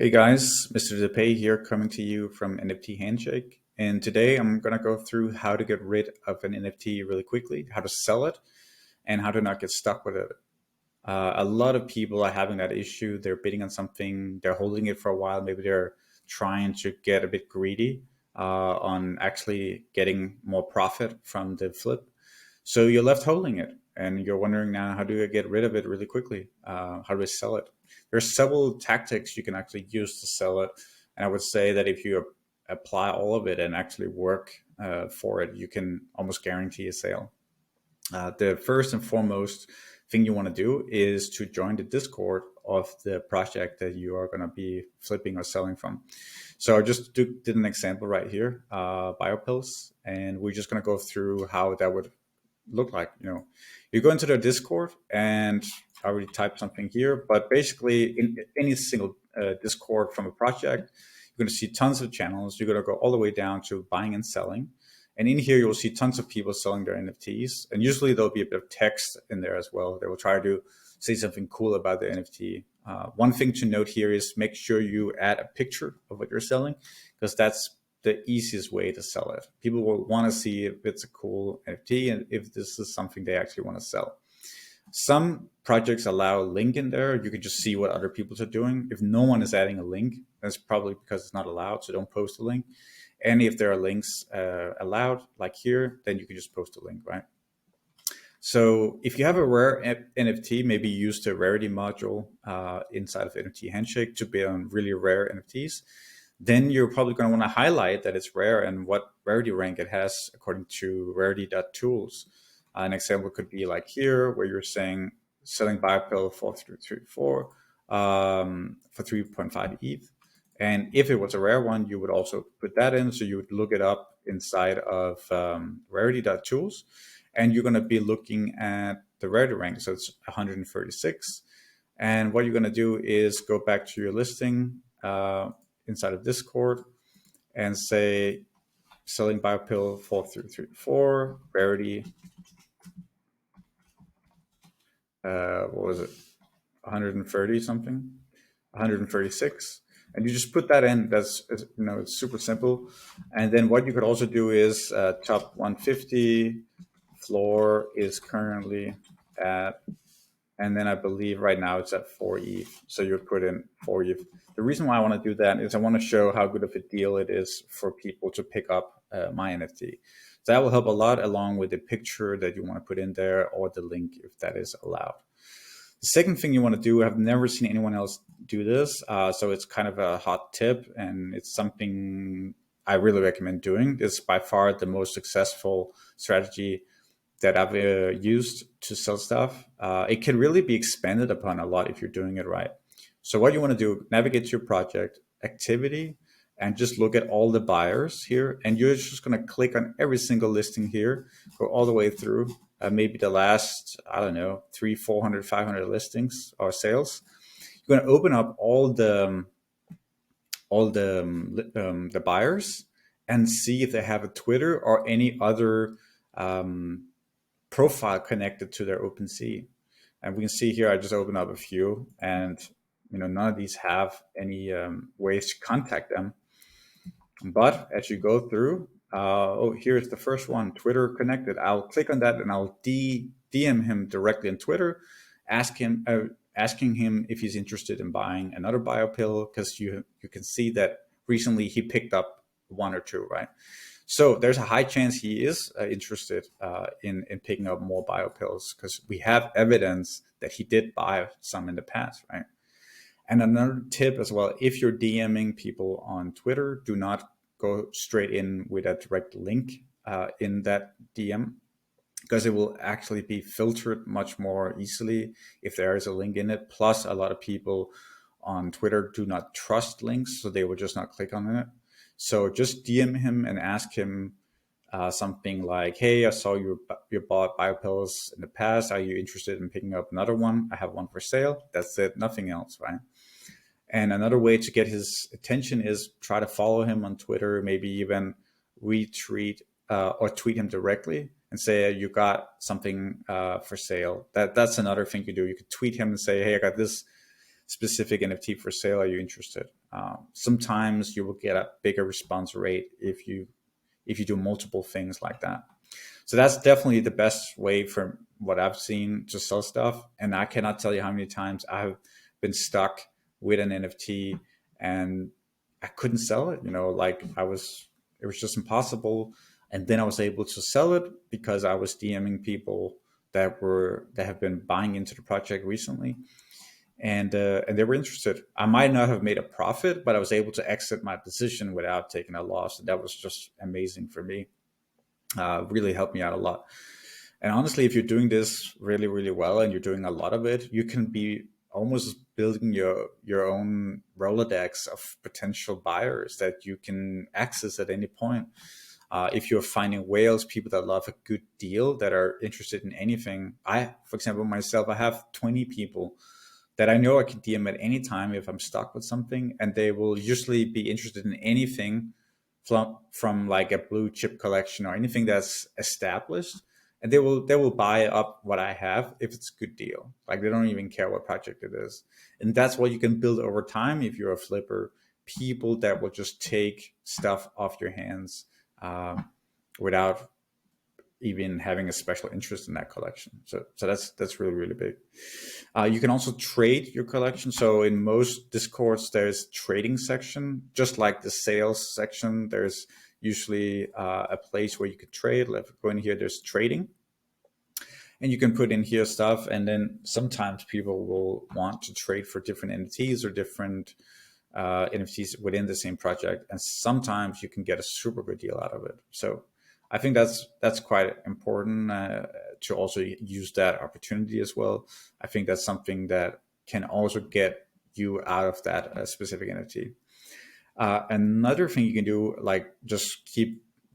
Hey guys, Mr. DePay here coming to you from NFT Handshake. And today I'm going to go through how to get rid of an NFT really quickly, how to sell it, and how to not get stuck with it. A lot of people are having that issue. They're bidding on something, they're holding it for a while. Maybe they're trying to get a bit greedy on actually getting more profit from the flip. So you're left holding it and you're wondering now, how do I get rid of it really quickly? How do I sell it? There's several tactics you can actually use to sell it. And I would say that if you apply all of it and actually work for it, you can almost guarantee a sale. The first and foremost thing you want to do is to join the Discord of the project that you are going to be flipping or selling from. So I just did an example right here, biopills, and we're just going to go through how that would look like. You go into their Discord, and I already typed something here, but basically in any single Discord from a project, you're going to see tons of channels. You're going to go all the way down to buying and selling. And in here, you'll see tons of people selling their NFTs. And usually there'll be a bit of text in there as well. They will try to say something cool about the NFT. One thing to note here is make sure you add a picture of what you're selling, because that's the easiest way to sell it. People will want to see if it's a cool NFT and if this is something they actually want to sell. Some projects allow a link in there. You can just see what other people are doing. If no one is adding a link, that's probably because it's not allowed, so don't post a link. And if there are links allowed, like here, then you can just post a link, right? So if you have a rare NFT, maybe use the rarity module inside of NFT Handshake to bid on really rare NFTs, then you're probably going to want to highlight that it's rare and what rarity rank it has according to rarity.tools. An example could be like here, where you're saying selling biopill 4334 for 3.5 ETH. And if it was a rare one, you would also put that in. So you would look it up inside of rarity.tools, and you're going to be looking at the rarity rank. So it's 136. And what you're going to do is go back to your listing inside of Discord and say selling biopill 4334, rarity, what was it, 130 something, 136. And you just put that in. That's, it's super simple. And then what you could also do is top 150, floor is currently at, and then I believe right now it's at 4 ETH. So you put in 4 ETH. The reason why I want to do that is I want to show how good of a deal it is for people to pick up my NFT. So that will help a lot, along with the picture that you want to put in there or the link if that is allowed. The second thing you want to do, I've never seen anyone else do this, so it's kind of a hot tip, and it's something I really recommend doing. It's by far the most successful strategy that I've used to sell stuff. It can really be expanded upon a lot if you're doing it right. So what you want to do, navigate to your project, activity, and just look at all the buyers here. And you're just going to click on every single listing here, go all the way through. Maybe the last, I don't know, 300, 400, 500 listings or sales. You're going to open up all the buyers and see if they have a Twitter or any other profile connected to their OpenSea. And we can see here, I just opened up a few, and none of these have any ways to contact them. But as you go through, here's the first one, Twitter connected. I'll click on that and I'll DM him directly on Twitter, asking him if he's interested in buying another biopill, because you can see that recently he picked up one or two, right? So there's a high chance he is interested in picking up more biopills, because we have evidence that he did buy some in the past, right? And another tip as well, if you're DMing people on Twitter, do not go straight in with a direct link in that DM, because it will actually be filtered much more easily if there is a link in it. Plus, a lot of people on Twitter do not trust links, so they will just not click on it. So just DM him and ask him something like, hey, I saw you bought biopills in the past. Are you interested in picking up another one? I have one for sale. That's it, nothing else, right? And another way to get his attention is try to follow him on Twitter, maybe even retweet or tweet him directly and say, you got something for sale. That's another thing you do. You could tweet him and say, hey, I got this specific NFT for sale. Are you interested? Sometimes you will get a bigger response rate if you do multiple things like that. So that's definitely the best way from what I've seen to sell stuff. And I cannot tell you how many times I've been stuck with an NFT and I couldn't sell it. Like it was just impossible. And then I was able to sell it because I was DMing people that have been buying into the project recently, and they were interested. I might not have made a profit, but I was able to exit my position without taking a loss. And that was just amazing for me. Really helped me out a lot. And honestly, if you're doing this really, really well and you're doing a lot of it, you can be almost building your own Rolodex of potential buyers that you can access at any point. If you're finding whales, people that love a good deal, that are interested in anything. For example, myself, I have 20 people that I know I can DM at any time if I'm stuck with something, and they will usually be interested in anything from like a blue chip collection or anything that's established, and they will buy up what I have if it's a good deal. Like they don't even care what project it is, and that's what you can build over time if you're a flipper. People that will just take stuff off your hands without even having a special interest in that collection. So that's really, really big. You can also trade your collection. So in most Discords, there's trading section, just like the sales section. There's usually a place where you could trade. Let's go in here. There's trading, and you can put in here stuff. And then sometimes people will want to trade for different NFTs or different NFTs within the same project. And sometimes you can get a super good deal out of it. So I think that's quite important to also use that opportunity as well. I think that's something that can also get you out of that specific NFT. Another thing you can do, like just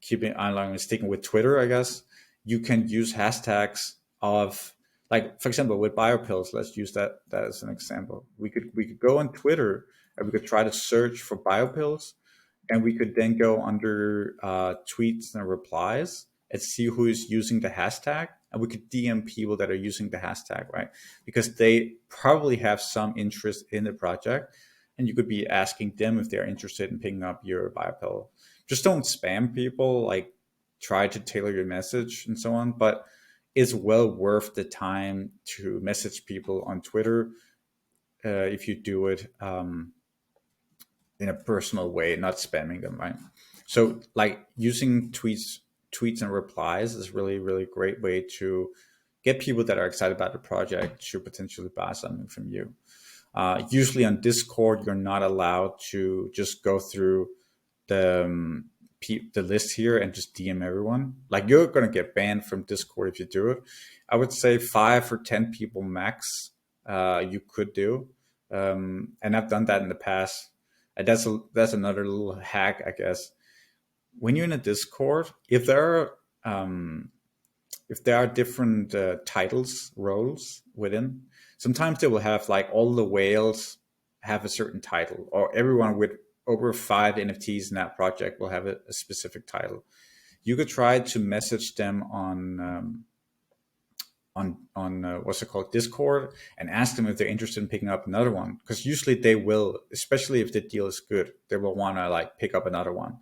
keeping on sticking with Twitter, I guess, you can use hashtags of, like, for example, with biopills. Let's use that as an example. We could go on Twitter and we could try to search for biopills. And we could then go under tweets and replies and see who is using the hashtag. And we could DM people that are using the hashtag, right? Because they probably have some interest in the project. And you could be asking them if they're interested in picking up your biopill. Just don't spam people, like try to tailor your message and so on. But it's well worth the time to message people on Twitter if you do it in a personal way, not spamming them, right? So like using tweets and replies is really, really great way to get people that are excited about the project to potentially buy something from you. Usually on Discord, you're not allowed to just go through the list here and just DM everyone. Like you're going to get banned from Discord if you do it. I would say 5 or 10 people max you could do. And I've done that in the past. And that's another little hack, I guess. When you're in a Discord, if there are different titles, roles within, sometimes they will have like all the whales have a certain title, or everyone with over 5 NFTs in that project will have a specific title. You could try to message them on what's it called, Discord, and ask them if they're interested in picking up another one, because usually they will, especially if the deal is good, they will want to like pick up another one.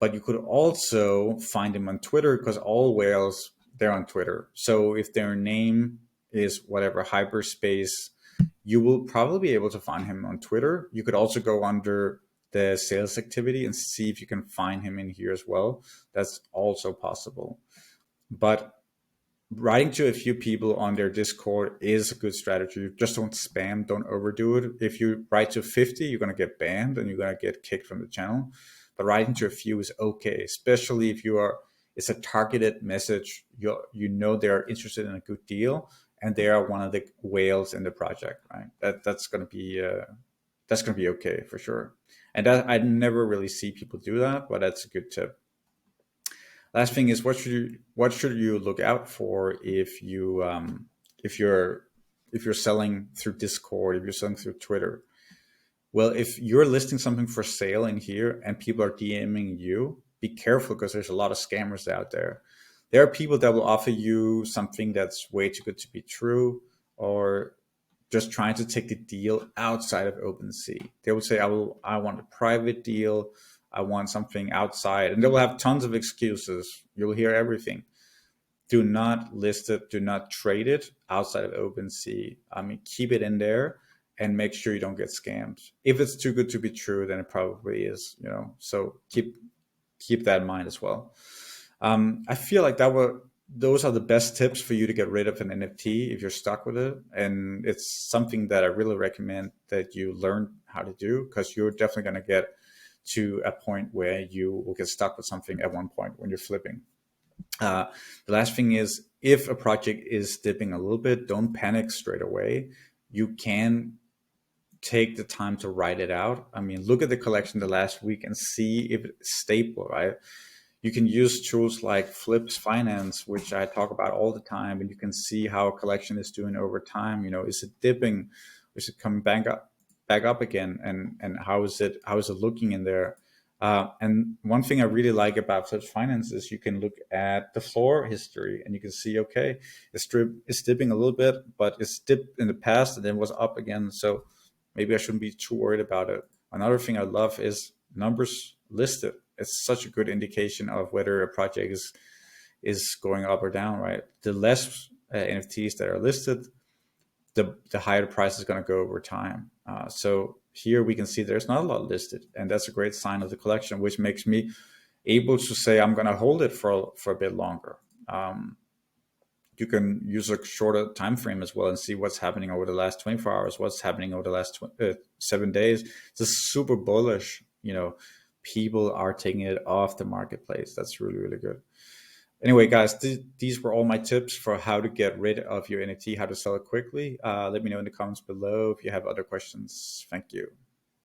But you could also find them on Twitter, because all whales, they're on Twitter. So if their name is whatever hyperspace, you will probably be able to find him on Twitter. You could also go under the sales activity and see if you can find him in here as well. That's also possible. But writing to a few people on their Discord is a good strategy. Just don't spam, don't overdo it. If you write to 50, you're going to get banned and you're going to get kicked from the channel. But writing to a few is okay, especially if it's a targeted message. You know they're interested in a good deal and they are one of the whales in the project, right? That's going to be okay for sure. And that, I never really see people do that, but that's a good tip. Last thing is, what should you look out for if you're selling through Discord, if you're selling through Twitter? Well, if you're listing something for sale in here and people are DMing you, be careful, because there's a lot of scammers out there. There are people that will offer you something that's way too good to be true, or just trying to take the deal outside of OpenSea. They will say, I want a private deal. I want something outside. And they will have tons of excuses. You'll hear everything. Do not list it. Do not trade it outside of OpenSea. I mean, keep it in there and make sure you don't get scammed. If it's too good to be true, then it probably is, so keep that in mind as well. I feel like those are the best tips for you to get rid of an NFT if you're stuck with it. And it's something that I really recommend that you learn how to do, because you're definitely going to get to a point where you will get stuck with something at one point when you're flipping. The last thing is, if a project is dipping a little bit, don't panic straight away. You can take the time to write it out. I mean, look at the collection the last week and see if it's stable, right? You can use tools like Flips Finance, which I talk about all the time, and you can see how a collection is doing over time. Is it dipping? Is it coming back up again? And how is it looking in there? And one thing I really like about Flips Finance is you can look at the floor history and you can see, okay, it's dipping a little bit, but it's dipped in the past and then was up again. So maybe I shouldn't be too worried about it. Another thing I love is numbers listed. It's such a good indication of whether a project is going up or down, right? The less NFTs that are listed, the higher the price is going to go over time. So here we can see there's not a lot listed, and that's a great sign of the collection, which makes me able to say I'm going to hold it for a bit longer. You can use a shorter time frame as well and see what's happening over the last 24 hours, what's happening over the last 7 days. It's just super bullish. People are taking it off the marketplace. That's really, really good. Anyway, guys, these were all my tips for how to get rid of your NFT, how to sell it quickly. Let me know in the comments below if you have other questions. Thank you.